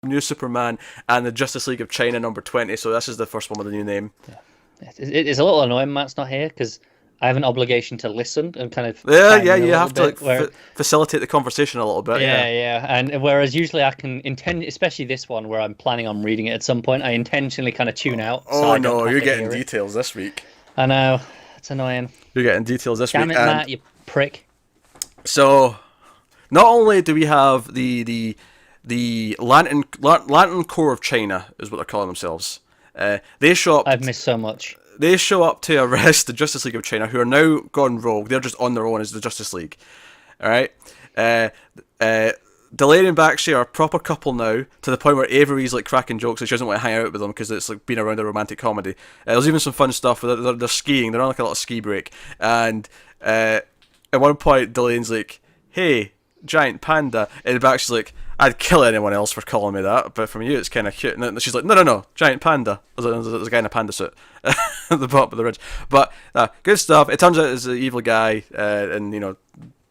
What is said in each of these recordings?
New Superman and the Justice League of China number 20. So this is the first one with a new name. Yeah. It's a little annoying Matt's not here because I have an obligation to listen and kind of Yeah, chime yeah, in a you little have to like bit. Where facilitate the conversation a little bit. Yeah. yeah, yeah, and whereas usually I can intend, especially this one where I'm planning on reading it at some point, I intentionally kind of tune out so Oh I don't no, have you're to getting hear it. details this week. I know it's annoying. You're getting details this Damn week, it, and Matt, you prick. so not only do we have the Lantern Corps of China is what they're calling themselves. They show up. I've missed so much. They show up to arrest the Justice League of China, who are now gone rogue. They're just on their own as the Justice League. All right. Uh, Delaney and Baxter are a proper couple now, to the point where Avery's like cracking jokes that she doesn't want to hang out with them because it's like being around a romantic comedy. There's even some fun stuff. They're skiing. They're on like a little ski break, and at one point Delaney's like, "Hey, giant panda," and Baxter's like, "I'd kill anyone else for calling me that, but from you it's kind of cute." And she's like, "No, no, no, giant panda." There's a guy in a panda suit at the bottom of the ridge. But good stuff. It turns out it's an evil guy, and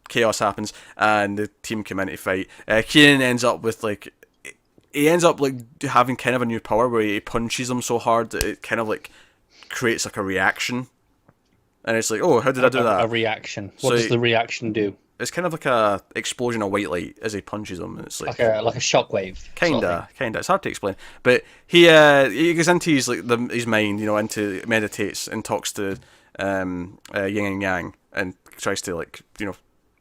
chaos happens, and the team come in to fight. Keenan ends up with like, he ends up like having kind of a new power where he punches them so hard that it kind of like creates like a reaction, and it's like, oh, how did I do that? A reaction. What does the reaction do? It's kind of like a explosion of white light as he punches them, and it's like a shockwave. Kinda. It's hard to explain, but he goes into his mind, into meditates and talks to yin and yang and tries to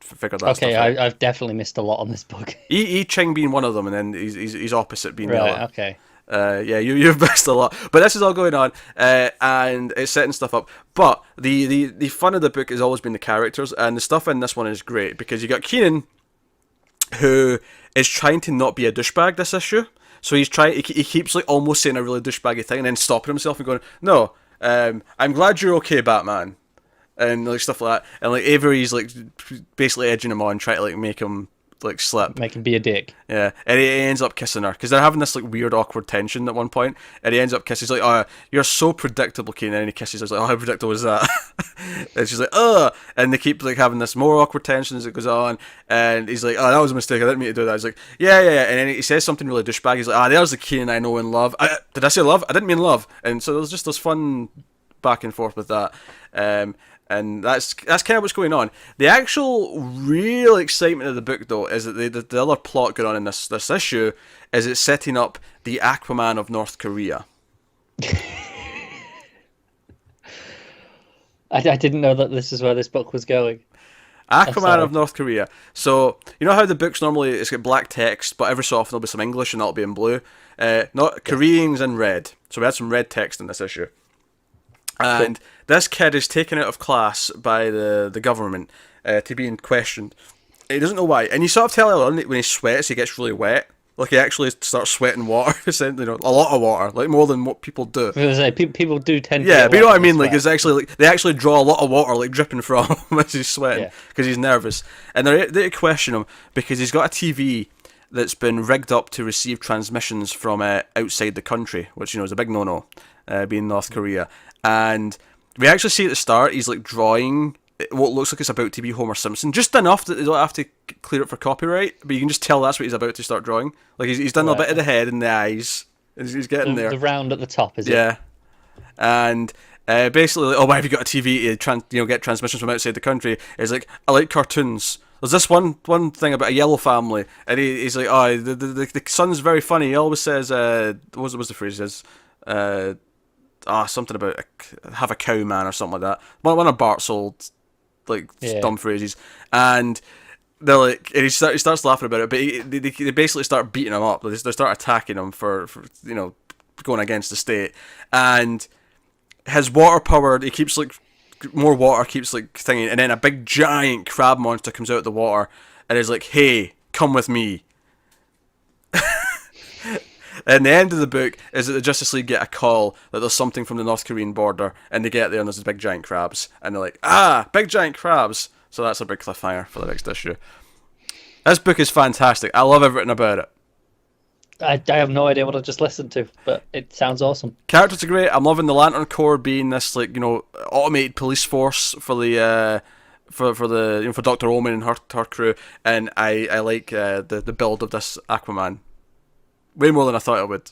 figure that stuff out. Okay, I've definitely missed a lot on this book. Yi Ching being one of them, and then he's opposite being the Right. other. Okay. Yeah, you've missed a lot, but this is all going on, and it's setting stuff up. But the fun of the book has always been the characters, and the stuff in this one is great because you got Keenan, who is trying to not be a douchebag this issue. So he keeps like almost saying a really douchebaggy thing, and then stopping himself and going, "No, I'm glad you're okay, Batman," and like stuff like that. And like Avery's like basically edging him on, trying to like make him like slip. Make him be a dick. Yeah, and he ends up kissing her because they're having this like weird awkward tension at one point, and he ends up kissing. He's like, "Oh, you're so predictable, Keenan," and he kisses her. He's like, "Oh, how predictable is that?" And she's like, "Ugh," and they keep like having this more awkward tension as it goes on, and he's like, "Oh, that was a mistake. I didn't mean to do that." He's like, "Yeah, yeah, yeah," and then he says something really douchebag. He's like, "Ah, there's the Keenan I know and love. Did I say love? I didn't mean love." And so there's just this fun back and forth with that. And that's kind of what's going on. The actual real excitement of the book, though, is that the other plot going on in this issue is it's setting up the Aquaman of North Korea. I didn't know that this is where this book was going. Aquaman of North Korea. So, you know how the books normally, it's got black text, but every so often there'll be some English and that'll be in blue? Not Korean's in red. So we had some red text in this issue. And this kid is taken out of class by the government to be questioned. He doesn't know why. And you sort of tell him when he sweats, he gets really wet. Like he actually starts sweating water, essentially, a lot of water, like more than what people do. I was say, people do tend to. Yeah, but you know what I mean? Like it's actually like they actually draw a lot of water like dripping from him as he's sweating because he's nervous. And they question him because he's got a TV that's been rigged up to receive transmissions from outside the country, which is a big no-no, being North Korea. And we actually see at the start he's like drawing what looks like it's about to be Homer Simpson, just enough that they don't have to clear it for copyright, but you can just tell that's what he's about to start drawing. Like he's done a bit of the head and the eyes, and he's getting there. The round at the top, is it? Yeah. And basically, why have you got a TV to get transmissions from outside the country? He's like, I like cartoons. There's this one thing about a yellow family, and he's like, oh, the son's very funny. He always says, what was the phrase? He says, something about have a cow man or something like that. One of Bart's old dumb phrases, and they're like, and he starts laughing about it, but they basically start beating him up. They start attacking him for going against the state, and his water powered. He keeps more water keeps thinking, and then a big giant crab monster comes out of the water, and is like, "Hey, come with me." And the end of the book is that the Justice League get a call that there's something from the North Korean border, and they get there and there's these big giant crabs, and they're like, big giant crabs. So that's a big cliffhanger for the next issue. This book is fantastic. I love everything about it. I have no idea what I just listened to, but it sounds awesome. Characters are great. I'm loving the Lantern Corps being this automated police force for the for Dr. Omen and her crew, and I like the build of this Aquaman. Way more than I thought it would.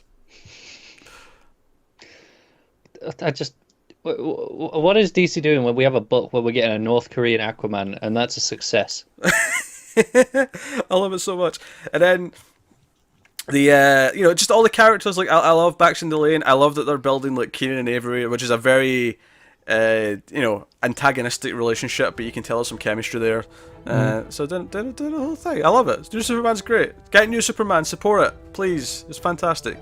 I just. What is DC doing when we have a book where we're getting a North Korean Aquaman, and that's a success? I love it so much. And then the just all the characters, like I love Baxter Lane. I love that they're building like Keenan and Avery, which is a very antagonistic relationship, but you can tell there's some chemistry there. So did the whole thing. I love it. New Superman's great. Get New Superman, support it, please. It's fantastic.